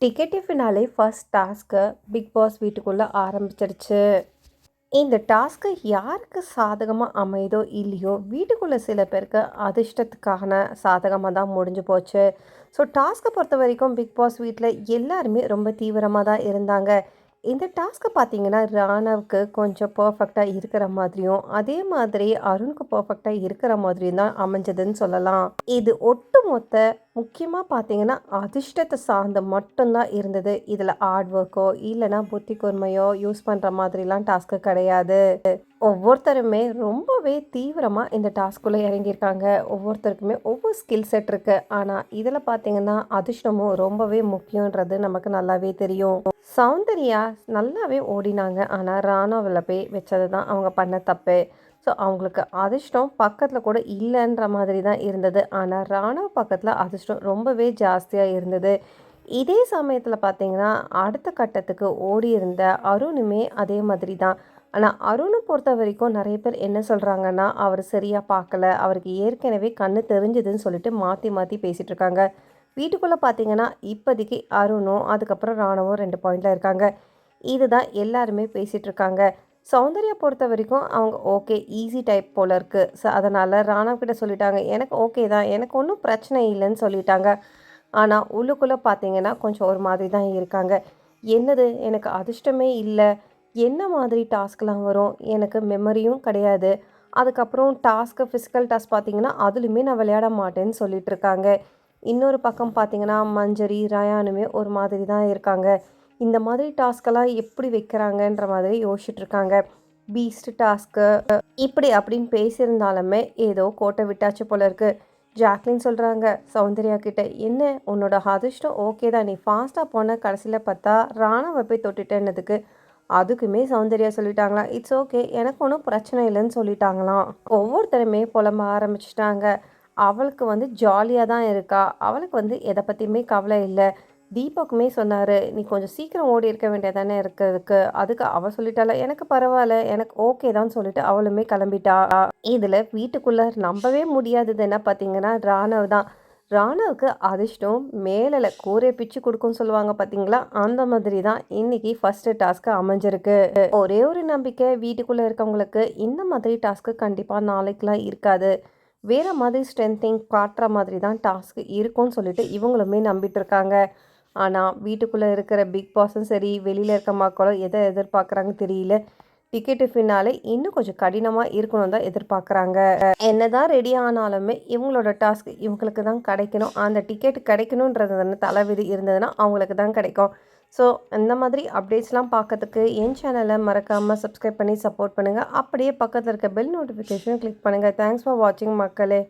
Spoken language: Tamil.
டிக்கெட்டி finale first task Bigg Boss வீட்டுக்குள்ளே ஆரம்பிச்சிருச்சு. இந்த டாஸ்க்கு யாருக்கு சாதகமாக அமையுதோ இல்லையோ வீட்டுக்குள்ளே சில பேருக்கு அதிர்ஷ்டத்துக்கான சாதகமாக தான் முடிஞ்சு போச்சு. ஸோ டாஸ்க்கை பொறுத்த வரைக்கும் பிக் பாஸ் வீட்டில் எல்லாருமே ரொம்ப தீவிரமாக தான் இருந்தாங்க. இந்த டாஸ்க்கை பார்த்தீங்கன்னா ராணவுக்கு கொஞ்சம் பர்ஃபெக்டாக இருக்கிற மாதிரியும் அதே மாதிரி அருணுக்கு பர்ஃபெக்டாக இருக்கிற மாதிரியும் தான் அமைஞ்சதுன்னு சொல்லலாம். இது ஒட்டுமொத்த முக்கியமாக பார்த்தீங்கன்னா அதிர்ஷ்டத்தை சார்ந்து மட்டும்தான் இருந்தது. இதில் ஹார்ட் ஒர்க்கோ இல்லைனா புத்தி கூர்மையோ யூஸ் பண்ணுற மாதிரிலாம் டாஸ்க்கு கிடையாது. ஒவ்வொருத்தருமே ரொம்பவே தீவிரமாக இந்த டாஸ்க்குள்ளே இறங்கியிருக்காங்க. ஒவ்வொருத்தருக்குமே ஒவ்வொரு ஸ்கில் செட் இருக்குது. ஆனால் இதில் பார்த்தீங்கன்னா அதிர்ஷ்டமும் ரொம்பவே முக்கியன்றது நமக்கு நல்லாவே தெரியும். சௌந்தர்யா நல்லாவே ஓடினாங்க. ஆனால் ராணுவில் போய் வச்சது தான் அவங்க பண்ண தப்பு. ஸோ அவங்களுக்கு அதிர்ஷ்டம் பக்கத்தில் கூட இல்லைன்ற மாதிரி தான் இருந்தது. ஆனால் ராணுவ பக்கத்தில் அதிர்ஷ்டம் ரொம்பவே ஜாஸ்தியாக இருந்தது. இதே சமயத்தில் பார்த்தீங்கன்னா அடுத்த கட்டத்துக்கு ஓடி இருந்த அருணுமே அதே மாதிரி தான். ஆனால் அருணை பொறுத்த வரைக்கும் நிறைய பேர் என்ன சொல்கிறாங்கன்னா அவர் சரியாக பார்க்கல, அவருக்கு ஏற்கனவே கண்ணு தெரிஞ்சுதுன்னு சொல்லிட்டு மாற்றி மாற்றி பேசிகிட்டு இருக்காங்க. வீட்டுக்குள்ளே பார்த்தீங்கன்னா இப்போதைக்கு அருணும் அதுக்கப்புறம் ராணுவும் 2 பாயிண்டில் இருக்காங்க. இதுதான் எல்லாருமே பேசிகிட்டு இருக்காங்க. சௌந்தர்யா பொறுத்த வரைக்கும் அவங்க ஓகே ஈஸி டைப் போல் இருக்குது. ஸோ அதனால் ராணவ் சொல்லிட்டாங்க எனக்கு ஓகே தான், எனக்கு ஒன்றும் பிரச்சனை இல்லைன்னு சொல்லிட்டாங்க. ஆனால் உள்ளுக்குள்ளே பார்த்தீங்கன்னா கொஞ்சம் ஒரு மாதிரி தான் இருக்காங்க. என்னது எனக்கு அதிர்ஷ்டமே இல்லை, என்ன மாதிரி டாஸ்க்லாம் வரும், எனக்கு மெமரியும் கிடையாது, அதுக்கப்புறம் டாஸ்க்கு ஃபிசிக்கல் டாஸ்க் பார்த்தீங்கன்னா அதுலேயுமே நான் விளையாட மாட்டேன்னு சொல்லிட்டு இருக்காங்க. இன்னொரு பக்கம் பார்த்தீங்கன்னா மஞ்சரி ரயானுமே ஒரு மாதிரி தான் இருக்காங்க. இந்த மாதிரி டாஸ்க்கெல்லாம் எப்படி வைக்கிறாங்கன்ற மாதிரி யோசிச்சுட்டு இருக்காங்க. பீஸ்ட் டாஸ்க்கு இப்படி அப்படின்னு பேசியிருந்தாலுமே ஏதோ கோட்டை விட்டாச்சு போல இருக்குது. ஜாக்லின் சொல்கிறாங்க சௌந்தர்யா கிட்ட, என்ன உன்னோட அதிர்ஷ்டம் ஓகே தான், நீ ஃபாஸ்ட்டாக போன கடைசியில் பார்த்தா ராணாவை போய் தொட்டுட்டேன்னதுக்கு அதுக்குமே சௌந்தர்யா சொல்லிட்டாங்களா இட்ஸ் ஓகே எனக்கு ஒன்றும் பிரச்சனை இல்லைன்னு சொல்லிட்டாங்களாம். ஒவ்வொருத்தருமே புலம்ப ஆரம்பிச்சிட்டாங்க. அவளுக்கு ஜாலியாக தான் இருக்கா, அவளுக்கு எதை பற்றியுமே கவலை இல்லை. தீபக்குமே சொன்னார் நீ கொஞ்சம் சீக்கிரம் ஓடி இருக்க வேண்டியதானே இருக்கிறதுக்கு, அதுக்கு அவள் சொல்லிட்டால எனக்கு பரவாயில்ல எனக்கு ஓகே தான் சொல்லிட்டு அவளுமே கிளம்பிட்டா. இதில் வீட்டுக்குள்ளே நம்பவே முடியாதது என்ன பார்த்தீங்கன்னா ராணவ் தான். ராணவுக்கு அதிர்ஷ்டம் மேலே கூரை பிச்சு கொடுக்கும்னு சொல்லுவாங்க பார்த்தீங்களா, அந்த மாதிரி தான் இன்னைக்கு ஃபர்ஸ்ட் டாஸ்க்கு அமைஞ்சிருக்கு. ஒரே ஒரு நம்பிக்கை வீட்டுக்குள்ளே இருக்கவங்களுக்கு, இந்த மாதிரி டாஸ்க்கு கண்டிப்பாக நாளைக்கெலாம் இருக்காது, வேறு மாதிரி ஸ்ட்ரென்த்திங் காட்டுற மாதிரி தான் டாஸ்க்கு இருக்கும்னு சொல்லிட்டு இவங்களுமே நம்பிட்டு இருக்காங்க. ஆனால் வீட்டுக்குள்ளே இருக்கிற பிக் பாஸும் சரி வெளியில் இருக்க மக்களும் எதை எதிர்பார்க்குறாங்க தெரியல. டிக்கெட்டு ஃபினாலே இன்னும் கொஞ்சம் கடினமாக இருக்கணும் தான் எதிர்பார்க்குறாங்க. என்னதான் ரெடி ஆனாலுமே இவங்களோட டாஸ்க் இவங்களுக்கு தான் கிடைக்கணும். அந்த டிக்கெட் கிடைக்கணுன்றது தலைவிதி இருந்ததுன்னா அவங்களுக்கு தான் கிடைக்கும். ஸோ இந்த மாதிரி அப்டேட்ஸ்லாம் பார்க்கறதுக்கு என் சேனலை மறக்காமல் சப்ஸ்கிரைப் பண்ணி சப்போர்ட் பண்ணுங்கள். அப்படியே பக்கத்தில் இருக்க பெல் நோட்டிஃபிகேஷன் கிளிக் பண்ணுங்கள். தேங்க்ஸ் ஃபார் வாட்சிங் மக்களே.